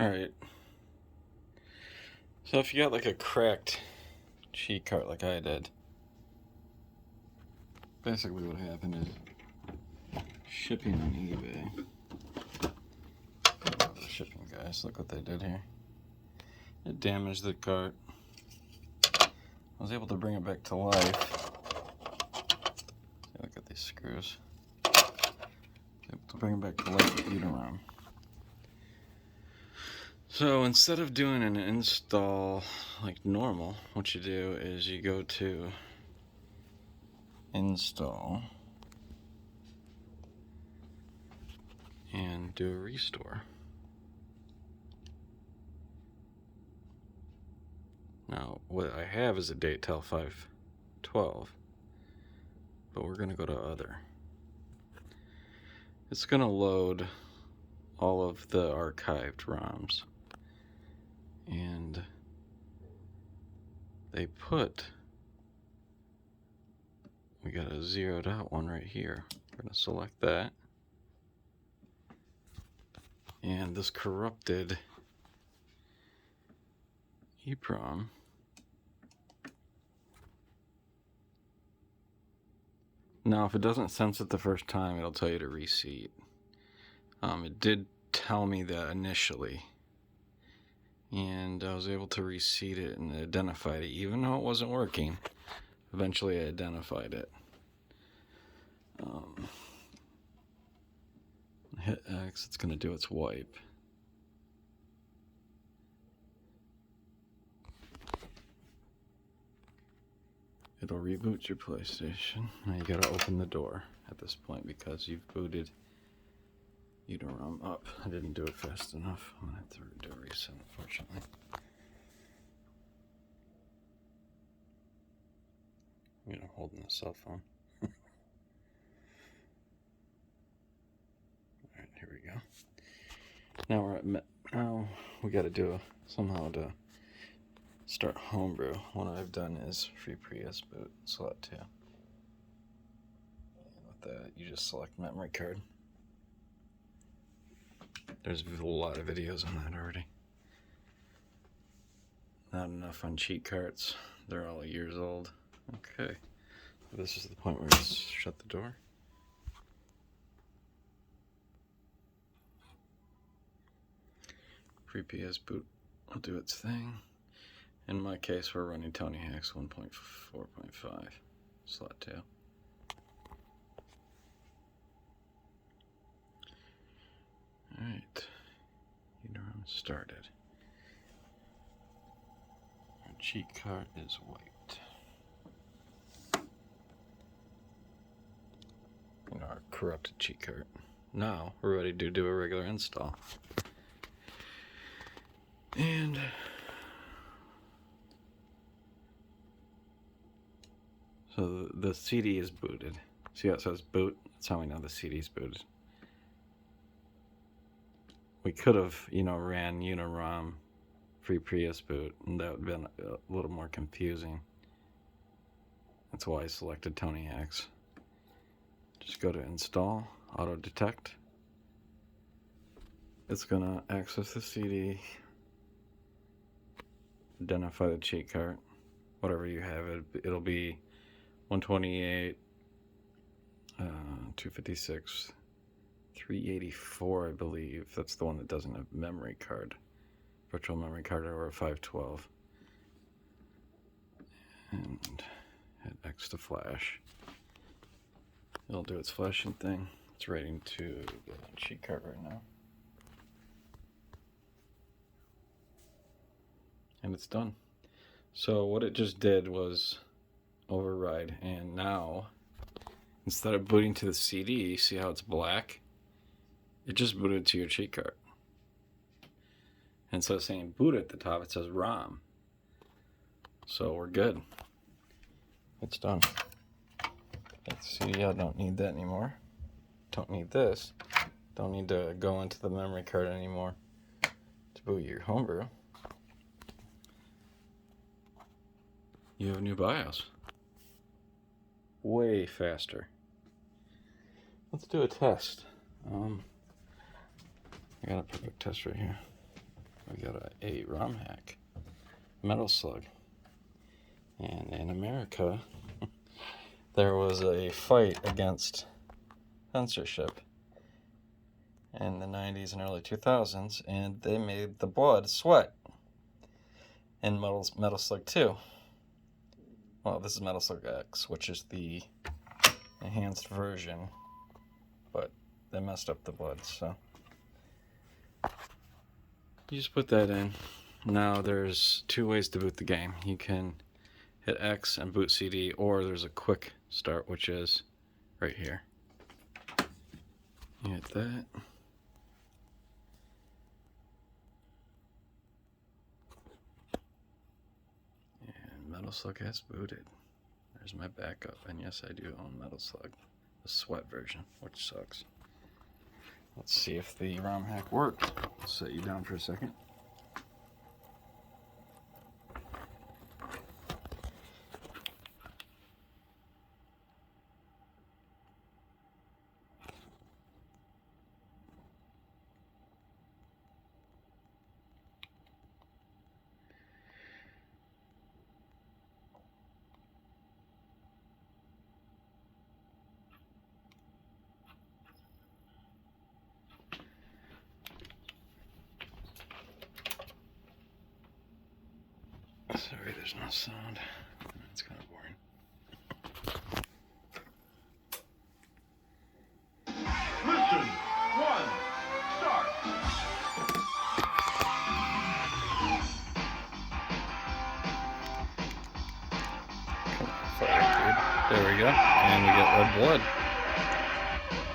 Alright. So if you got like a cracked cheat cart like I did, basically what happened is shipping on eBay. The shipping guys, look what they did here. It damaged the cart. I was able to bring it back to life. Look at these screws. Able to bring it back to life with UniROM. So instead of doing an install like normal, what you do is you go to install and do a restore. Now what I have is a date till 5/12, but we're gonna go to other. It's gonna load all of the archived ROMs, and they put, we got a zeroed out one right here. We're gonna select that, and this corrupted EEPROM now, if it doesn't sense it the first time, it'll tell you to reseat. It did tell me that initially, and I was able to reseat it and identified it, even though it wasn't working. Eventually I identified it. Hit X, it's going to do its wipe. It'll reboot your PlayStation. Now you gotta open the door at this point because you've booted UniROM up. I didn't do it fast enough. I'm gonna have to do a reset, unfortunately. I'm holding the cell phone. Alright, here we go. Now we're at now we gotta do somehow to start homebrew. What I've done is FreePSXBoot Slot2. And with that, you just select memory card. There's a lot of videos on that already. Not enough on cheat carts. They're all years old. Okay. This is the point where it's shut the door. FreePSXBoot will do its thing. In my case, we're running Tonyhax 1.4.5 Slot2. Alright, UniROM started. Our cheat card is wiped. Our corrupted cheat card. Now we're ready to do a regular install. And so the CD is booted. See how it says boot? That's how we know the CD is booted. We could have, ran UniROM FreePSXBoot, and that would have been a little more confusing. That's why I selected Tonyhax. Just go to install, auto detect. It's gonna access the CD, identify the cheat cart, whatever you have. It'll be 128, 256, 384, I believe. That's the one that doesn't have memory card, virtual memory card, or a 512. And hit X to flash. It'll do its flashing thing. It's waiting to get a cheat card right now. And it's done. So what it just did was override, and now instead of booting to the CD, see how it's black? It just booted to your cheat card. And instead of saying boot at the top, it says ROM. So we're good. It's done. Let's see, I don't need that anymore. Don't need this. Don't need to go into the memory card anymore to boot your homebrew. You have a new BIOS. Way faster. Let's do a test. I got a perfect test right here. we got a ROMhack metal slug. And in America, there was a fight against censorship in the 90s and early 2000s, and they made the blood sweat in Metal Slug 2. Well, this is Metal Slug X, which is the enhanced version, but they messed up the blood, so you just put that in. Now there's two ways to boot the game. You can hit X and boot CD, or there's a quick start, which is right here. You hit that. And Metal Slug has booted. There's my backup, and yes, I do own Metal Slug, the sweat version, which sucks. Let's see if the ROMhack worked. I'll set you down for a second. Sorry, there's no sound. It's kind of boring. Listen, one, start. There we go. And we get red blood.